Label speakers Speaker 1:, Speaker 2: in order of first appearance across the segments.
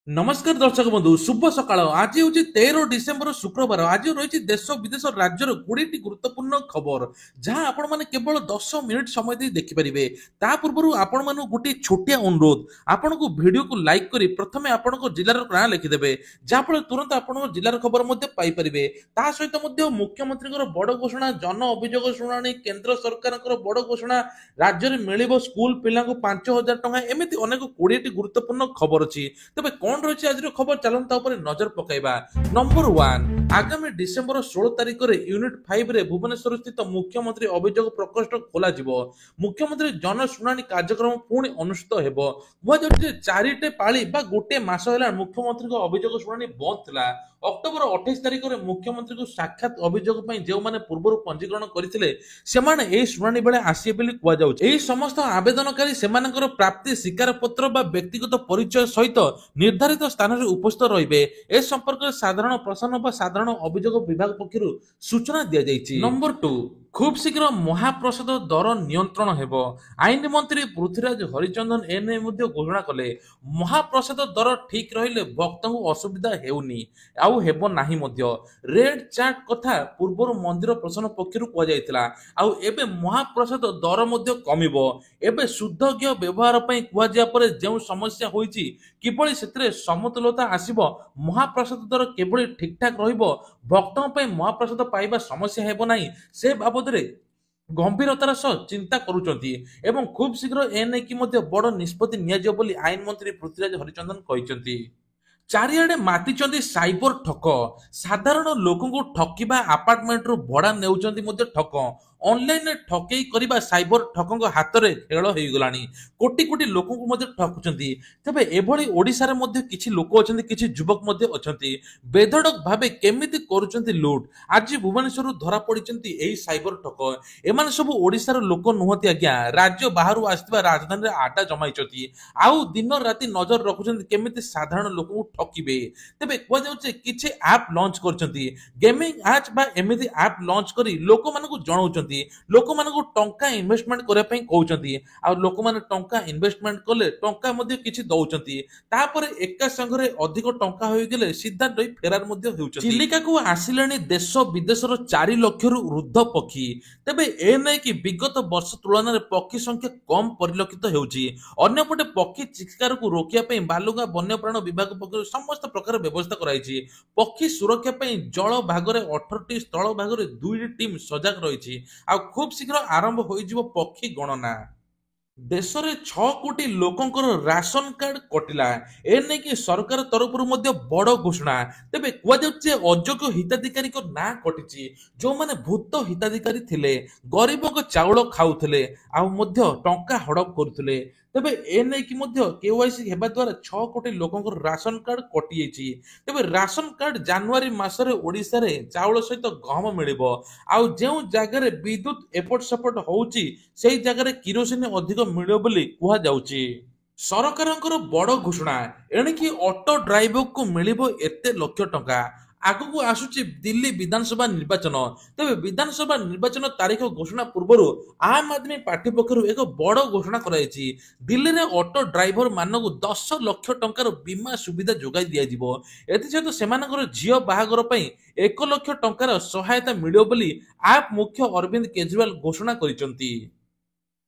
Speaker 1: नमस्कार दर्शक बंधु शुभ सकाळ आज हूँ 13 डिसेम्बर शुक्रवार आज रही देश विदेश राज्यर 20टी गुरुत्वपूर्ण खबर जहां आपण माने केवल 10 मिनिट समय दे देखिपारे ता पूर्व आपण मान गोटे छोटिया अनुरोध आपण को वीडियो को लाइक करी प्रथमे आपण जिलार ना लिखिदेवे जहाँफल तुरंत आपण जिलार खबर पाई परिबे ता सहित मुख्यमंत्री बड़ घोषणा जन अभियोग शुणाणी केंद्र सरकार बड़ घोषणा राज्य में मिल स्कूल पिला 5,000 टंका एमती अनेक 20टी गुरुत्वपूर्ण खबर अच्छी तेज कौन रही आज खबर चलता नजर पकड़ा। नंबर 1 आगामी डिसेम्बर 16 तारिख में यूनिट 5 रे भुवनेश्वर स्थित मुख्यमंत्री अभियोग प्रकोष्ठ खोल मुख्यमंत्री जनशुणाणी कार्यक्रम पुणी अनुष्ठित हो चारिटे पाली गोटे मास है मुख्यमंत्री अभियोग शुणाणी बंद था। अक्टोबर 28 तारिख में मुख्यमंत्री को साक्षात अभियोग जो मैंने पूर्व पंजीकरण करते शुणाणी बेले आसवे कहुई समस्त आवेदनकारी से प्राप्ति स्वीकार पत्र व्यक्तिगत परिचय सहित निर्धारित स्थान में उपस्थित रहिबे ए संपर्क में साधारण प्रश्न साधारण अभियोग विभाग पक्षर सूचना दि जाइए। नंबर 2 खूब शीघ्र महाप्रसाद दर नियंत्रण हेबो आईन मंत्री पृथ्वीराज हरिचंदन एने घोषणा कले महाप्रसाद दर ठीक रहिले भक्त को असुविधा हेउनी आउ हेबो नाही मध्य रेड चार्ट कथा पूर्व मंदिर प्रशासन पक्षर कहुला आउ एबे महाप्रसाद दर मध्य कमिबो एबे शुद्ध घी व्यवहार पई कुआ परे जेउ समस्या होईची किबळी सेतरे समतुलता आसीबो महाप्रसाद दर केबळी ठीक ठाक रहिबो भक्तों पई महाप्रसाद पाइबा समस्या हेबो नाही से बाबदरे गंभीरतार सह चिंता करुचंती एवं खूब शीघ्र एने की मध्य बड़ निष्पत्ति नियाजियो बोली आईन मंत्री पृथ्वीराज हरिचंदन कहिसंती। चारिआडे मातिचंदी साइबर ठक साधारण लोक को ठकिबा अपार्टमेंट रु भड़ा नेउचंदी मध्य ठक ऑनलाइन ठकई करिबा साइबर ठकंग हाथ रे खेल हो गलानी कोटी कोटी लोक को मध्य ठकुचंती तबे एभली ओडिसा रे मध्य किछि लोक अछंती किछि युवक मध्य अछंती बेधड़क भाबे केमिति करूचंती लूट आज भुवनेश्वर धरा पड़िचंती एही साइबर ठक एमान सब ओडिसा रो लोक नुहति आज्ञा राज्य बाहरु आस्तिबा राजधानी रे आटा जमाइचंती आउ दिन राति नजर रखुचंती केमिति साधारण लोक को ठकिबे तबे को जाउचे किछि ऐप लॉन्च करचंती गेमिंग ऐप बा एमिति ऐप लॉन्च करी लोक मानकु जणाउचंती लोक मानकु टंका इन्वेस्टमेंट करे पई कहउचंती आ लोक माने टंका इन्वेस्टमेंट कले टंका मध्ये किछि दउचंती तापर एका संगरे अधिक टंका होई गेले सीधा रही फेरार मध्ये हेउचंती। चिलिका को आसिलेनी देश विदेश 4 लाख रु ऊर्ध्व पक्षी तबे ए नै कि विगत वर्ष तुलना रे पक्षी संख्या कम परिलक्षित हेउची अन्यपटे पक्षी शिकार को रोकिया पई बालुगा वन्यप्राण विभाग पक्षरु समस्त प्रकार व्यवस्था कराइछि पक्षी सुरक्षा पई जल भागरे 18टी स्थल भागरे 2टी टीम सजग रहिछि आ खूब शीघ्र आरंभ होइजिवो पक्षी गणना। देश में 6 कोटी लोकंकर राशन कार्ड कटिला एने कि सरकार तरफ बड़ घोषणा तेबे कहुचे अयोग्य हिताधिकारी ना कटिची जो माने भूत हिताधिकारी थिले गरीब चाउल खाऊले टंका हड़प करुले तेबे एने कि केवाईसी हेबा द्वारा 6 कोटी लोकंकर राशन कार्ड कटि जाइछि तेबे राशन कार्ड जनवरी मासरे ओडिसा रे चाउल सहित गहम मिलिबो आउ जेउ जगह रे विद्युत एपट सपट होउची सेही जगह रे किरोसिन अधिक मिलिबो बोली कुहा जाउची। सरकारंकर बड़ घोषणा एणिकी ऑटो ड्राइवर को मिलिबो एते लक्ष टंका आगु आसुची दिल्ली विधानसभा निर्वाचन तेज विधानसभा निर्वाचन तारीख घोषणा पूर्व आम आदमी पार्टी पक्षर एक बड़ घोषणा कराई दिल्ली में ऑटो ड्राइवर मानक 10 लाख टंकार बीमा सुविधा जोगाई दिज्व एसत से झील बाहागर 1 लाख टंकार सहायता मिलियो बोली आप मुख्य अरविंद केजरीवाल घोषणा करिसंती।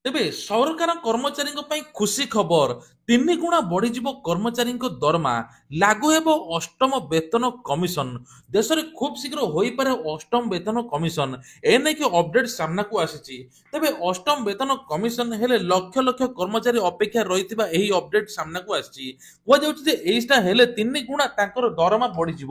Speaker 1: तेबे सरकार कर्मचारी खुशी खबर 3 गुणा बढ़ी कर्मचारी दरमा लागू हेबो अष्टम वेतन कमिशन देश में खूब शीघ्र हो पारे अष्टम वेतन कमिशन एने कि अपडेट सामना को आसी तेबे अष्टम वेतन कमिशन हेले लक्ष लक्ष कर्मचारी अपेक्षा रही एही अपडेट सामना को आसी कहुचे हेले 3 गुणा तांकर दरमा बढ़ी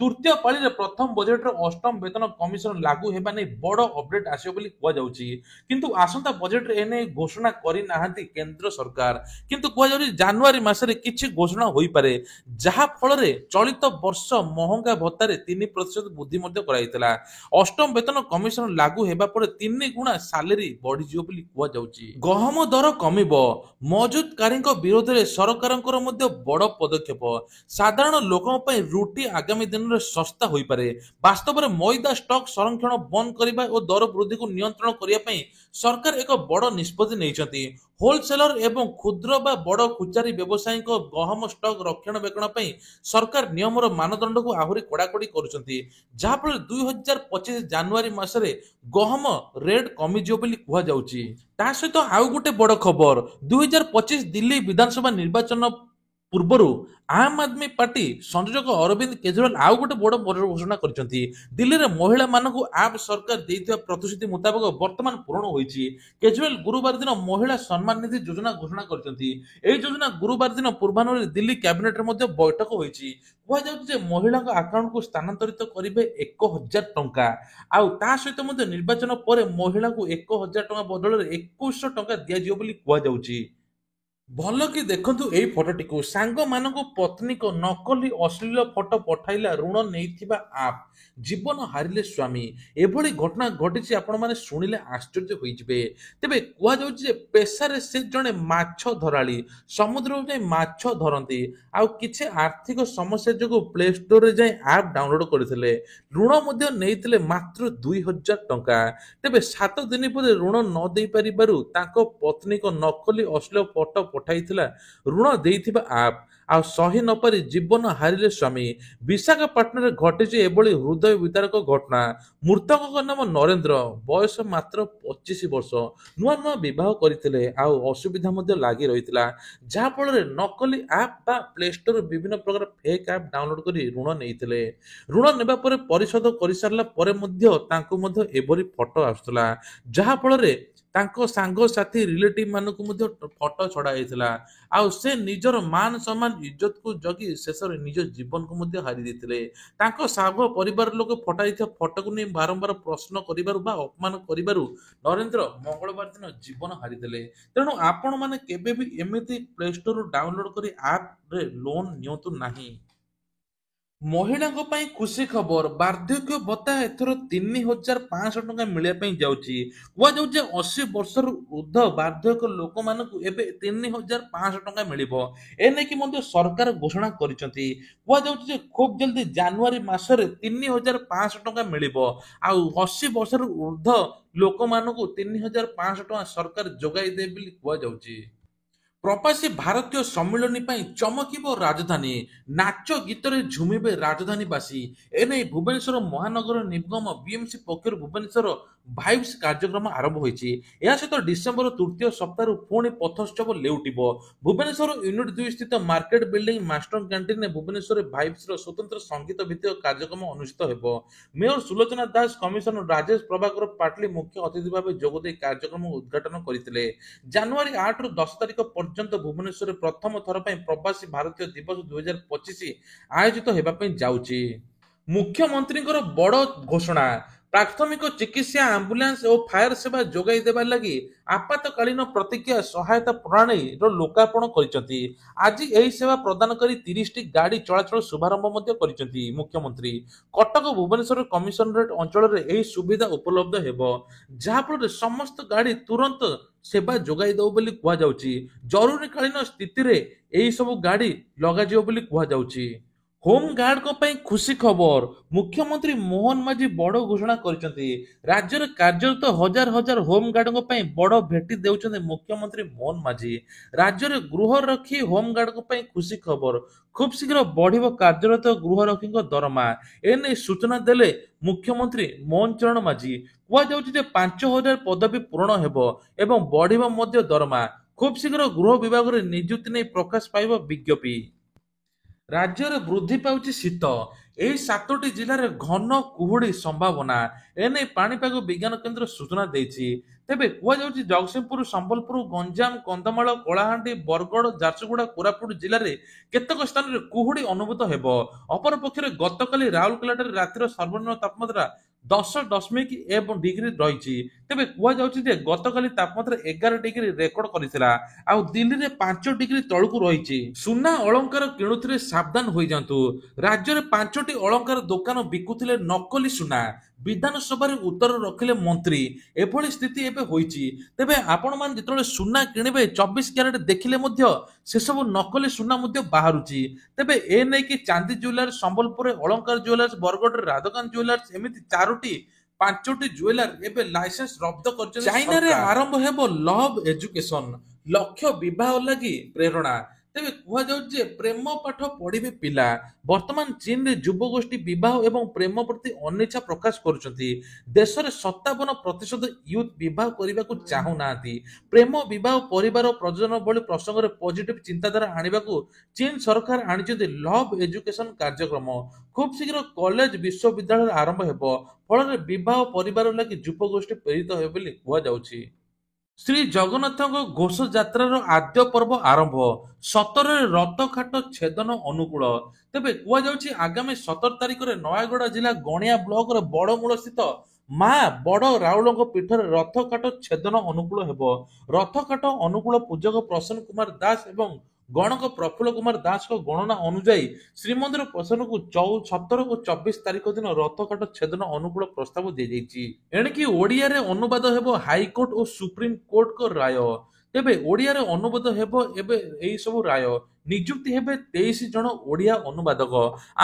Speaker 1: तृतीय पाली प्रथम बजेट अष्टम वेतन कमिशन लागू हेबा नै बड़ अपडेट आसियो बोली कुआ जाउची किंतु आसंता बजेट एने घोषणा करि नाहंती केंद्र सरकार किंतु कुआ जाउची जनवरी मासरे किछि घोषणा होई पारे जहा फल रे चलित वर्ष महंगा भत्तारे 3% वृद्धि मध्ये कराइतला अष्टम वेतन कमिशन लागू हेबा पर 3 गुणा सैलरी बढ़ी जियो बोली कुआ जाउची। गहम दर कमिबो मौजूदकारी विरोध रे सरकारंकर मध्ये बड़ पदक्षेप साधारण लोकन पई रुटी आगामी दिन सस्ता हो पारे वास्तव में मैदा स्टॉक संरक्षण बंद करने और दर वृद्धि को नियंत्रण करने सरकार एक बड़ निष्पत्ति नहीं ହୋଲସେଲର ଏବଂ କ୍ଷୁଦ୍ର ବା ବଡ଼ ଖୁଚାରୀ ବ୍ୟବସାୟୀଙ୍କ ଗହମ ଷ୍ଟକ୍ ରକ୍ଷଣାବେକ୍ଷଣ ପାଇଁ ସରକାର ନିୟମର ମାନଦଣ୍ଡକୁ ଆହୁରି କଡ଼ାକଡ଼ି କରୁଛନ୍ତି, ଯାହାଫଳରେ 2025 ଜାନୁଆରୀ ମାସରେ ଗହମ ରେଟ୍ କମିଯିବ ବୋଲି କୁହାଯାଉଛି। ତା ସହିତ ଆଉ ଗୋଟେ ବଡ଼ ଖବର, 2025 ଦିଲ୍ଲୀ ବିଧାନସଭା ନିର୍ବାଚନ ପୂର୍ବରୁ ଆମ୍ ଆଦମୀ ପାର୍ଟି ସଂଯୋଜକ ଅରବିନ୍ଦ କେଜରିୱାଲ ଆଉ ଗୋଟେ ବଡ଼ ଘୋଷଣା କରିଛନ୍ତି। ଦିଲ୍ଲୀରେ ମହିଳାମାନଙ୍କୁ ଆପ୍ ସରକାର ଦେଇଥିବା ପ୍ରତିଶ୍ରୁତି ମୁତାବକ ବର୍ତ୍ତମାନ ପୂରଣ ହୋଇଛି। କେଜରିୱାଲ ଗୁରୁବାର ଦିନ ମହିଳା ସମ୍ମାନ ନିଧି ଯୋଜନା ଘୋଷଣା କରିଛନ୍ତି। ଏହି ଯୋଜନା ଗୁରୁବାର ଦିନ ପୂର୍ବାହ୍ନରେ ଦିଲ୍ଲୀ କ୍ୟାବିନେଟରେ ମଧ୍ୟ ବୈଠକ ହୋଇଛି। କୁହାଯାଉଛି ଯେ ମହିଳାଙ୍କ ଆକାଉଣ୍ଟକୁ ସ୍ଥାନାନ୍ତରିତ କରିବେ 1,000 ଟଙ୍କା। ଆଉ ତା ସହିତ ମଧ୍ୟ ନିର୍ବାଚନ ପରେ ମହିଳାଙ୍କୁ 1,000 ଟଙ୍କା ବଦଳରେ 2,100 ଟଙ୍କା ଦିଆଯିବ ବୋଲି କୁହାଯାଉଛି। ଭଲ କି ଦେଖନ୍ତୁ ଏଇ ଫଟୋଟିକୁ, ସାଙ୍ଗମାନଙ୍କୁ ପତ୍ନୀଙ୍କ ନକଲି ଅଶ୍ଳୀଳ ଫଟୋ ପଠାଇଲା ଋଣ ନେଇଥିବା ଆପ୍, ଜୀବନ ହାରିଲେ ସ୍ୱାମୀ। ଏଭଳି ଘଟଣା ଘଟିଛି, ଆପଣମାନେ ଶୁଣିଲେ ଆଶ୍ଚର୍ଯ୍ୟ ହୋଇଯିବେ। ତେବେ କୁହାଯାଉଛି ଯେ ପେଶାରେ ସେ ଜଣେ ମାଛ ଧରାଳି, ସମୁଦ୍ରକୁ ଯାଇ ମାଛ ଧରନ୍ତି। ଆଉ କିଛି ଆର୍ଥିକ ସମସ୍ୟା ଯୋଗୁଁ ପ୍ଲେ ଷ୍ଟୋରରେ ଯାଇ ଆପ୍ ଡାଉନଲୋଡ କରିଥିଲେ। ଋଣ ମଧ୍ୟ ନେଇଥିଲେ ମାତ୍ର 2,000 ଟଙ୍କା। ତେବେ 7 ଦିନ ପରେ ଋଣ ନ ଦେଇପାରିବାରୁ ତାଙ୍କ ପତ୍ନୀଙ୍କ ନକଲି ଅଶ୍ଳୀଳ ଫଟୋ ପଠାଇଥିଲା ଋଣ ଦେଇଥିବା ଆପ୍। ଆଉ ସହି ନପାରି ଜୀବନ ହାରିଲେ ସ୍ୱାମୀ। ବିଶାଖାପାଟଣାରେ ଘଟିଛି ଏଭଳି ହୃଦୟ ବିଦାରକ ଘଟଣା। ମୃତକଙ୍କ ନାମ ନରେନ୍ଦ୍ର, ବୟସ ମାତ୍ର 25 ବର୍ଷ। ନୂଆ ନୂଆ ବିବାହ କରିଥିଲେ, ଆଉ ଅସୁବିଧା ମଧ୍ୟ ଲାଗି ରହିଥିଲା, ଯାହାଫଳରେ ନକଲି ଆପ୍ ବା ପ୍ଲେ ଷ୍ଟୋର ବିଭିନ୍ନ ପ୍ରକାର ଫେକ୍ ଆପ୍ ଡାଉନଲୋଡ କରି ଋଣ ନେଇଥିଲେ। ଋଣ ନେବା ପରେ ପରିଶୋଧ କରିସାରିଲା ପରେ ମଧ୍ୟ ତାଙ୍କୁ ମଧ୍ୟ ଏଭଳି ଫଟୋ ଆସୁଥିଲା, ଯାହାଫଳରେ ତାଙ୍କ ସାଙ୍ଗସାଥୀ ରିଲେଟିଭ ମାନଙ୍କୁ ମଧ୍ୟ ଫଟୋ ଛଡା ହେଇଥିଲା। ଆଉ ସେ ନିଜର ମାନ ସମ୍ମାନ ଇଜ୍ଜତକୁ ଜଗି ଶେଷରେ ନିଜ ଜୀବନକୁ ମଧ୍ୟ ହାରି ଦେଇଥିଲେ। ତାଙ୍କ ସାଙ୍ଗ ପରିବାର ଲୋକ ଫଟାଇଥିବା ଫଟୋକୁ ନେଇ ବାରମ୍ବାର ପ୍ରଶ୍ନ କରିବାରୁ ବା ଅପମାନ କରିବାରୁ ନରେନ୍ଦ୍ର ମଙ୍ଗଳବାର ଦିନ ଜୀବନ ହାରିଥିଲେ। ତେଣୁ ଆପଣମାନେ କେବେ ବି ଏମିତି ପ୍ଲେ ଷ୍ଟୋରରୁ ଡାଉନଲୋଡ କରି ଆପ୍ରେ ଲୋନ୍ ନିଅନ୍ତୁ ନାହିଁ। ମହିଳାଙ୍କ ପାଇଁ ଖୁସି ଖବର, ବାର୍ଦ୍ଧକ୍ୟ ଭତ୍ତା ଏଥର 3,500 ଟଙ୍କା ମିଳିବା ପାଇଁ ଯାଉଛି। କୁହାଯାଉଛି ଯେ 80 ବର୍ଷରୁ ଉର୍ଦ୍ଧ୍ୱ ବାର୍ଦ୍ଧକ୍ୟ ଲୋକମାନଙ୍କୁ ଏବେ 3,500 ଟଙ୍କା ମିଳିବ। ଏ ନେଇକି ମଧ୍ୟ ସରକାର ଘୋଷଣା କରିଛନ୍ତି। କୁହାଯାଉଛି ଯେ ଖୁବ୍ ଜଲଦି ଜାନୁଆରୀ ମାସରେ 3,500 ଟଙ୍କା ମିଳିବ। ଆଉ 80 ବର୍ଷରୁ ଉର୍ଦ୍ଧ୍ୱ ଲୋକମାନଙ୍କୁ 3,500 ଟଙ୍କା ସରକାର ଯୋଗାଇ ଦେବେ ବୋଲି କୁହାଯାଉଛି। ପ୍ରବାସୀ ଭାରତୀୟ ସମ୍ମିଳନୀ ପାଇଁ ଚମକିବ ରାଜଧାନୀ, ନାଚ ଗୀତରେ ଝୁମିବେ ରାଜଧାନୀବାସୀ। ଏନେଇ ଭୁବନେଶ୍ୱର ମହାନଗର ନିଗମ ବିଏମସି ପକ୍ଷରୁ ଭୁବନେଶ୍ୱର ଭାଇବ୍ସ କାର୍ଯ୍ୟକ୍ରମ ଆରମ୍ଭ ହୋଇଛି। ଏହା ସହିତ ଡିସେମ୍ବର ତୃତୀୟ ସପ୍ତାହରୁ ପୁଣି ପଥୋତ୍ସବ ଲେଉଟିବ। ଭୁବନେଶ୍ୱର ୟୁନିଟ୍ 2 ସ୍ଥିତ ମାର୍କେଟ ବିଲ୍ଡିଂ ମାଷ୍ଟର କ୍ୟାଣ୍ଟିନରେ ଭୁବନେଶ୍ୱର ଭାଇବ୍ସର ସ୍ୱତନ୍ତ୍ର ସଙ୍ଗୀତ ଭିତ୍ତିକ କାର୍ଯ୍ୟକ୍ରମ ଅନୁଷ୍ଠିତ ହେବ। ମେୟର ସୁଲୋଚନା ଦାସ, କମିଶନର ରାଜେଶ ପ୍ରଭାକର ପାଟଲି ମୁଖ୍ୟ ଅତିଥି ଭାବେ ଯୋଗଦେଇ କାର୍ଯ୍ୟକ୍ରମ ଉଦ୍ଘାଟନ କରିଥିଲେ। ଜାନୁଆରୀ 8ରୁ 10 ତାରିଖ ପର୍ଯ୍ୟନ୍ତ ଭୁବନେଶ୍ୱରରେ ପ୍ରଥମ ଥର ପାଇଁ ପ୍ରବାସୀ ଭାରତୀୟ ଦିବସ 2025 ଆୟୋଜିତ ହେବା ପାଇଁ ଯାଉଛି। ମୁଖ୍ୟମନ୍ତ୍ରୀଙ୍କର ବଡ଼ ଘୋଷଣା, ପ୍ରାଥମିକ ଚିକିତ୍ସା, ଆମ୍ବୁଲାନ୍ସ ଓ ଫାୟାର ସେବା ଯୋଗାଇ ଦେବା ଲାଗି ଆପାତକାଳୀନ ପ୍ରତିକ୍ରିୟା ସହାୟତା ପ୍ରଣାଳୀର ଲୋକାର୍ପଣ କରିଛନ୍ତି। ଆଜି ଏହି ସେବା ପ୍ରଦାନକାରୀ 30ଟି ଗାଡ଼ି ଚଳାଚଳ ଶୁଭାରମ୍ଭ ମଧ୍ୟ କରିଛନ୍ତି ମୁଖ୍ୟମନ୍ତ୍ରୀ। କଟକ ଭୁବନେଶ୍ୱର କମିଶନରେଟ୍ ଅଞ୍ଚଳରେ ଏହି ସୁବିଧା ଉପଲବ୍ଧ ହେବ, ଯାହାଫଳରେ ସମସ୍ତ ଗାଡ଼ି ତୁରନ୍ତ ସେବା ଯୋଗାଇ ଦେବ ବୋଲି କୁହାଯାଉଛି। ଜରୁରୀକାଳୀନ ସ୍ଥିତିରେ ଏହି ସବୁ ଗାଡ଼ି ଲଗାଯିବ ବୋଲି କୁହାଯାଉଛି। ହୋମ ଗାର୍ଡଙ୍କ ପାଇଁ ଖୁସି ଖବର, ମୁଖ୍ୟମନ୍ତ୍ରୀ ମୋହନ ମାଝୀ ବଡ଼ ଘୋଷଣା କରିଛନ୍ତି। ରାଜ୍ୟରେ କାର୍ଯ୍ୟରତ ହଜାର ହଜାର ହୋମ ଗାର୍ଡଙ୍କ ପାଇଁ ବଡ଼ ଭେଟି ଦେଉଛନ୍ତି ମୁଖ୍ୟମନ୍ତ୍ରୀ ମୋହନ ମାଝୀ। ରାଜ୍ୟରେ ଗୃହରକ୍ଷୀ ହୋମ ଗାର୍ଡଙ୍କ ପାଇଁ ଖୁସି ଖବର, ଖୁବ୍ ଶୀଘ୍ର ବଢିବ କାର୍ଯ୍ୟରତ ଗୃହରକ୍ଷୀଙ୍କ ଦରମା। ଏନେଇ ସୂଚନା ଦେଲେ ମୁଖ୍ୟମନ୍ତ୍ରୀ ମୋହନ ଚରଣ ମାଝୀ। କୁହାଯାଉଛି ଯେ 5,000 ପଦବୀ ପୂରଣ ହେବ ଏବଂ ବଢିବ ମଧ୍ୟ ଦରମା। ଖୁବ୍ ଶୀଘ୍ର ଗୃହ ବିଭାଗରେ ନିଯୁକ୍ତି ନେଇ ପ୍ରକାଶ ପାଇବ ବିଜ୍ଞପ୍ତି। ରାଜ୍ୟରେ ବୃଦ୍ଧି ପାଉଛି ଶୀତ, ଏହି 7ଟି ଜିଲ୍ଲାରେ ଘନ କୁହୁଡ଼ି ସମ୍ଭାବନା। ଏନେଇ ପାଣିପାଗ ବିଜ୍ଞାନ କେନ୍ଦ୍ର ସୂଚନା ଦେଇଛି। ତେବେ କୁହାଯାଉଛି ଜଗତସିଂହପୁର, ସମ୍ବଲପୁର, ଗଞ୍ଜାମ, କନ୍ଧମାଳ, କଳାହାଣ୍ଡି, ବରଗଡ଼, ଝାରସୁଗୁଡ଼ା, କୋରାପୁଟ ଜିଲ୍ଲାରେ କେତେକ ସ୍ଥାନରେ କୁହୁଡ଼ି ଅନୁଭୂତ ହେବ। ଅପରପକ୍ଷରେ ଗତକାଲି ରାଉରକେଲାଠାରେ ରାତିର ସର୍ବନିମ୍ନ ତାପମାତ୍ରା 10.1 ଡିଗ୍ରୀ ରହିଛି। ତେବେ କୁହାଯାଉଛି ଯେ ଗତକାଲି ତାପମାତ୍ରା 11 ଡିଗ୍ରୀ ରେକର୍ଡ କରିଥିଲା। ଆଉ ଦିଲ୍ଲୀରେ 5 ଡିଗ୍ରୀ ତଳକୁ ରହିଛି। ସୁନା ଅଳଙ୍କାର କିଣୁଥିଲେ ସାବଧାନ ହୋଇଯାନ୍ତୁ। ରାଜ୍ୟରେ 5ଟି ଅଳଙ୍କାର ଦୋକାନ ବିକୁଥିଲେ ନକଲି ସୁନା। ବିଧାନସଭାରେ ଉତ୍ତର ରଖିଲେ ମନ୍ତ୍ରୀ। ଏଭଳି ସ୍ଥିତି ଏବେ ହୋଇଛି। ତେବେ ଆପଣମାନେ ଯେତେବେଳେ ସୁନା କିଣିବେ 24 କ୍ୟାରେଟ ଦେଖିଲେ ମଧ୍ୟ ସେସବୁ ନକଲି ସୁନା ମଧ୍ୟ ବାହାରୁଛି। ତେବେ ଏ ନେଇକି ଚାନ୍ଦି ଜୁଏଲାର୍ସ, ସମ୍ବଲପୁରରେ ଅଳଙ୍କାର ଜୁଏଲାର୍ସ, ବରଗଡ଼ରେ ରାଧାକାନ୍ତ ଜୁଏଲାର୍ସ, ଏମିତି 5ଟି ଜୁଏଲାର ଏବେ ଲାଇସେନ୍ସ ରବ୍ଦ କରିଛନ୍ତି। ଚାଇନାରେ ଆରମ୍ଭ ହେବ ଲଭ୍ ଏଜୁକେସନ। ଲକ୍ଷ୍ୟ ବିବାହ ଲାଗି ପ୍ରେରଣା। ତେବେ କୁହାଯାଉଛି ଯେ ପ୍ରେମ ପାଠ ପଢିବେ ପିଲା। ବର୍ତ୍ତମାନ ଚୀନରେ ଯୁବଗୋଷ୍ଠୀ ବିବାହ ଏବଂ ପ୍ରେମ ପ୍ରତି ଅନିଚ୍ଛା ପ୍ରକାଶ କରୁଛନ୍ତି। ଦେଶରେ 57% ୟୁଥ୍ ବିବାହ କରିବାକୁ ଚାହୁଁନାହାନ୍ତି। ପ୍ରେମ ବିବାହ ପରିବାର ପ୍ରଜନନ ଭଳି ପ୍ରସଙ୍ଗରେ ପଜିଟିଭ ଚିନ୍ତାଧାରା ଆଣିବାକୁ ଚୀନ ସରକାର ଆଣିଛନ୍ତି ଲଭ୍ ଏଜୁକେସନ କାର୍ଯ୍ୟକ୍ରମ। ଖୁବ୍ ଶୀଘ୍ର କଲେଜ ବିଶ୍ୱବିଦ୍ୟାଳୟ ଆରମ୍ଭ ହେବ। ଫଳରେ ବିବାହ ପରିବାର ଲାଗି ଯୁବଗୋଷ୍ଠୀ ପ୍ରେରିତ ହେବେ ବୋଲି କୁହାଯାଉଛି। ଶ୍ରୀ ଜଗନ୍ନାଥଙ୍କ ଘୋଷ ଯାତ୍ରାର ଆଦ୍ୟ ପର୍ବ ଆରମ୍ଭ। 17ରେ ରଥକାଠ ଛେଦନ ଅନୁକୂଳ। ତେବେ କୁହାଯାଉଛି ଆଗାମୀ 17 ତାରିଖରେ ନୟାଗଡ଼ ଜିଲ୍ଲା ଗଣିଆ ବ୍ଲକର ବଡ଼ମୂଳ ସ୍ଥିତ ମା ବଡ଼ ରାଉଳଙ୍କ ପୀଠରେ ରଥକାଠ ଛେଦନ ଅନୁକୂଳ ହେବ। ରଥକାଠ ଅନୁକୂଳ ପୂଜକ ପ୍ରସନ୍ନ କୁମାର ଦାସ ଏବଂ ଗଣକ ପ୍ରଫୁଲ୍ଲ କୁମାର ଦାସଙ୍କ ଗଣନା ଅନୁଯାୟୀ ଶ୍ରୀମନ୍ଦିର ପ୍ରଶାସନକୁ 17 ଓ 24 ତାରିଖ ଦିନ ରଥକାଠ ଛେଦନ ଅନୁକୂଳ ପ୍ରସ୍ତାବ ଦିଆଯାଇଛି। ଏଣିକି ଓଡ଼ିଆରେ ଅନୁବାଦ ହେବ ହାଇକୋର୍ଟ ଓ ସୁପ୍ରିମ କୋର୍ଟଙ୍କ ରାୟ। ତେବେ ଓଡ଼ିଆରେ ଅନୁବାଦ ହେବ ଏବେ ଏଇ ସବୁ ରାୟ। ନିଯୁକ୍ତି ହେବେ 23 ଜଣ ଓଡ଼ିଆ ଅନୁବାଦକ।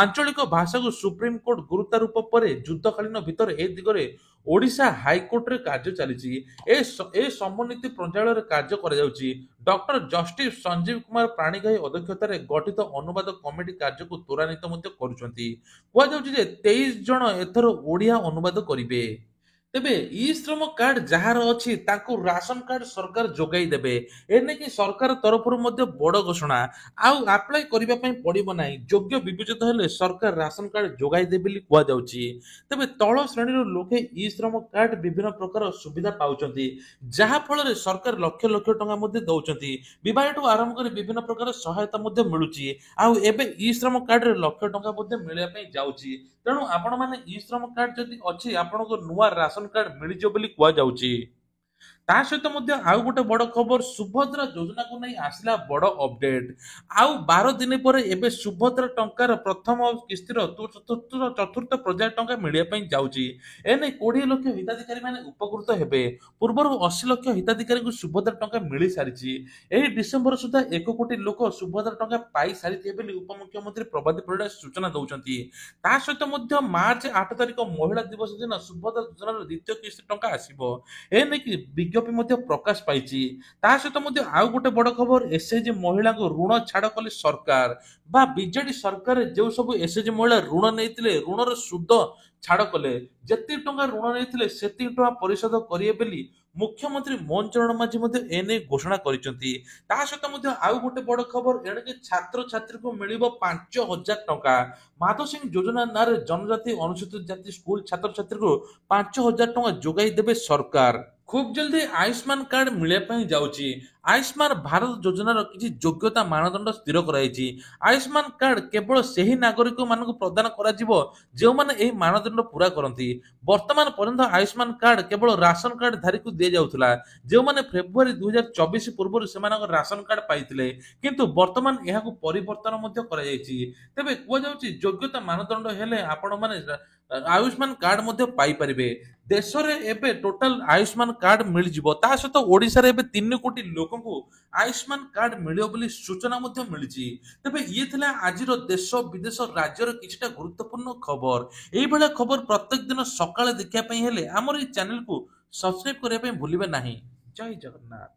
Speaker 1: ଆଞ୍ଚଳିକ ଭାଷାକୁ ସୁପ୍ରିମକୋର୍ଟ ଗୁରୁତ୍ୱାରୋପ ପରେ ଯୁଦ୍ଧକାଳୀନ ଭିତରେ ଏ ଦିଗରେ ଓଡ଼ିଶା ହାଇକୋର୍ଟରେ କାର୍ଯ୍ୟ ଚାଲିଛି। ଏ ସମନ୍ୱିତ ପ୍ରଣାଳୀରେ କାର୍ଯ୍ୟ କରାଯାଉଛି। ଡକ୍ଟର ଜଷ୍ଟିସ ସଞ୍ଜୀବ କୁମାର ପାଣିଗ୍ରାହୀ ଅଧ୍ୟକ୍ଷତାରେ ଗଠିତ ଅନୁବାଦ କମିଟି କାର୍ଯ୍ୟକୁ ତ୍ୱରାନ୍ୱିତ ମଧ୍ୟ କରୁଛନ୍ତି। କୁହାଯାଉଛି ଯେ 23 ଜଣ ଏଥର ଓଡ଼ିଆ ଅନୁବାଦ କରିବେ। ତେବେ ଇ ଶ୍ରମ କାର୍ଡ ଯାହାର ଅଛି ତାଙ୍କୁ ରାସନ କାର୍ଡ ସରକାର ଯୋଗାଇ ଦେବେ। ଏନେକି ସରକାର ତରଫରୁ ମଧ୍ୟ ବଡ଼ ଘୋଷଣା। ଆଉ ଆପ୍ଲାଏ କରିବା ପାଇଁ ପଡିବ ନାହିଁ। ଯୋଗ୍ୟ ବିବେଚିତ ହେଲେ ସରକାର ରାସନ କାର୍ଡ ଯୋଗାଇ ଦେବେ ବୋଲି କୁହାଯାଉଛି। ତେବେ ତଳ ଶ୍ରେଣୀର ଲୋକେ ଇ ଶ୍ରମ କାର୍ଡ ବିଭିନ୍ନ ପ୍ରକାର ସୁବିଧା ପାଉଛନ୍ତି। ଯାହା ଫଳରେ ସରକାର ଲକ୍ଷ ଲକ୍ଷ ଟଙ୍କା ମଧ୍ୟ ଦଉଛନ୍ତି। ବିବାହଠୁ ଆରମ୍ଭ କରି ବିଭିନ୍ନ ପ୍ରକାର ସହାୟତା ମଧ୍ୟ ମିଳୁଛି। ଆଉ ଏବେ ଇ ଶ୍ରମ କାର୍ଡରେ ଲକ୍ଷ ଟଙ୍କା ମଧ୍ୟ ମିଳିବା ପାଇଁ ଯାଉଛି। ତେଣୁ ଆପଣମାନେ ଇ ଶ୍ରମ କାର୍ଡ ଯଦି ଅଛି ଆପଣଙ୍କୁ ନୂଆ ରାସନ କାର୍ଡ ମିଳିଯିବ ବୋଲି କୁହାଯାଉଛି। ତା ସହିତ ମଧ୍ୟ ଆଉ ଗୋଟେ ବଡ ଖବର ସୁଭଦ୍ରା ଯୋଜନାକୁ ନେଇ ଆସିଲା ବଡ ଅପଡେଟ। ଆଉ 12 ଦିନ ପରେ ଏବେ ସୁଭଦ୍ରା ଟଙ୍କାର ପ୍ରଥମ କିସ୍ତିର ଚତୁର୍ଥ ପର୍ଯ୍ୟାୟ ଟଙ୍କା ମିଳିବା ପାଇଁ ଯାଉଛି। ଏନେଇ 20 ଲକ୍ଷ ହିତାଧିକାରୀ ମାନେ ଉପକୃତ ହେବେ। ପୂର୍ବରୁ 80 ଲକ୍ଷ ହିତାଧିକାରୀଙ୍କୁ ସୁଭଦ୍ରା ଟଙ୍କା ମିଳି ସାରିଛି। ଏହି ଡିସେମ୍ବର ସୁଦ୍ଧା 1 କୋଟି ଲୋକ ସୁଭଦ୍ରା ଟଙ୍କା ପାଇ ସାରିଥିବେ ବୋଲି ଉପମୁଖ୍ୟମନ୍ତ୍ରୀ ପ୍ରଭାତୀ ପରିଡ଼ା ସୂଚନା ଦଉଛନ୍ତି। ତା ସହିତ ମଧ୍ୟ ମାର୍ଚ୍ଚ 8 ତାରିଖ ମହିଳା ଦିବସ ଦିନ ସୁଭଦ୍ରା ଯୋଜନାର ଦ୍ୱିତୀୟ କିସ୍ତି ଟଙ୍କା ଆସିବ। ଏ ନେଇକି ବିଜ୍ଞପ୍ତି ମଧ୍ୟ ପ୍ରକାଶ ପାଇଛି। ତା ସହିତ ମଧ୍ୟ ଆଉ ଗୋଟେ ବଡ ଖବର ଏସଏଚଜି ମହିଳାଙ୍କୁ ଋଣ ଛାଡ କଲେ ସରକାର। ବା ବିଜେଡି ସରକାର ଯେଉଁ ସବୁ ଏସଏଚଜି ମହିଳା ଋଣ ନେଇଥିଲେ ଋଣର ସୁଧ ଛାଡ କଲେ। ଯେତିକି ଟଙ୍କା ଋଣ ନେଇଥିଲେ ସେତିକି ଟଙ୍କା ପରିଶୋଧ କରିବେ ବୋଲି ମୁଖ୍ୟମନ୍ତ୍ରୀ ମୋହନ ଚରଣ ମାଝୀ ମଧ୍ୟ ଏ ନେଇ ଘୋଷଣା କରିଛନ୍ତି। ତା ସହିତ ମଧ୍ୟ ଆଉ ଗୋଟେ ବଡ ଖବର ଏଣିକି ଛାତ୍ରଛାତ୍ରୀଙ୍କୁ ମିଳିବ 5,000 ଟଙ୍କା। ମାଧ ସିଂ ଯୋଜନା ନାଁରେ ଜନଜାତି ଅନୁସୂଚିତ ଜାତି ସ୍କୁଲ ଛାତ୍ରଛାତ୍ରୀଙ୍କୁ 5,000 ଟଙ୍କା ଯୋଗାଇ ଦେବେ ସରକାର। ଖୁବ୍ ଜଲଦି ଆୟୁଷ୍ମାନ କାର୍ଡ ମିଳିବା ପାଇଁ ଯାଉଛି। ଆୟୁଷ୍ମାନ ଭାରତ ଯୋଜନାର କିଛି ଯୋଗ୍ୟତା ମାନଦଣ୍ଡ ସ୍ଥିର କରାଯାଇଛି। ଆୟୁଷ୍ମାନ କାର୍ଡ କେବଳ ସେହି ନାଗରିକ ମାନଙ୍କୁ ପ୍ରଦାନ କରାଯିବ ଯେଉଁମାନେ ଏହି ମାନଦଣ୍ଡ ପୁରା କରନ୍ତି। ବର୍ତ୍ତମାନ ପର୍ଯ୍ୟନ୍ତ ଆୟୁଷ୍ମାନ କାର୍ଡ କେବଳ ରାସନ କାର୍ଡ ଧାରୀକୁ ଦିଆଯାଉଥିଲା। ଯେଉଁମାନେ ଫେବୃଆରୀ 2024 ପୂର୍ବରୁ ସେମାନଙ୍କ ରାସନ କାର୍ଡ ପାଇଥିଲେ। କିନ୍ତୁ ବର୍ତ୍ତମାନ ଏହାକୁ ପରିବର୍ତ୍ତନ ମଧ୍ୟ କରାଯାଇଛି। ତେବେ କୁହାଯାଉଛି ଯୋଗ୍ୟତା ମାନଦଣ୍ଡ ହେଲେ ଆପଣମାନେ ଆୟୁଷ୍ମାନ କାର୍ଡ ମଧ୍ୟ ପାଇପାରିବେ। ଦେଶରେ ଏବେ ଟୋଟାଲ ଆୟୁଷ୍ମାନ କାର୍ଡ ମିଳିଯିବ। ତା ସହିତ ଓଡ଼ିଶାରେ ଏବେ 3 କୋଟି ଲୋକଙ୍କୁ ଆୟୁଷ୍ମାନ କାର୍ଡ ମିଳିବ ବୋଲି ସୂଚନା ମଧ୍ୟ ମିଳିଛି। ତେବେ ଇଏ ଥିଲା ଆଜିର ଦେଶ ବିଦେଶ ରାଜ୍ୟର କିଛିଟା ଗୁରୁତ୍ୱପୂର୍ଣ୍ଣ ଖବର। ଏଇଭଳିଆ ଖବର ପ୍ରତ୍ୟେକ ଦିନ ସକାଳେ ଦେଖିବା ପାଇଁ ହେଲେ ଆମର ଏଇ ଚ୍ୟାନେଲକୁ ସବସ୍କ୍ରାଇବ କରିବା ପାଇଁ ଭୁଲିବେ ନାହିଁ। ଜୟ ଜଗନ୍ନାଥ।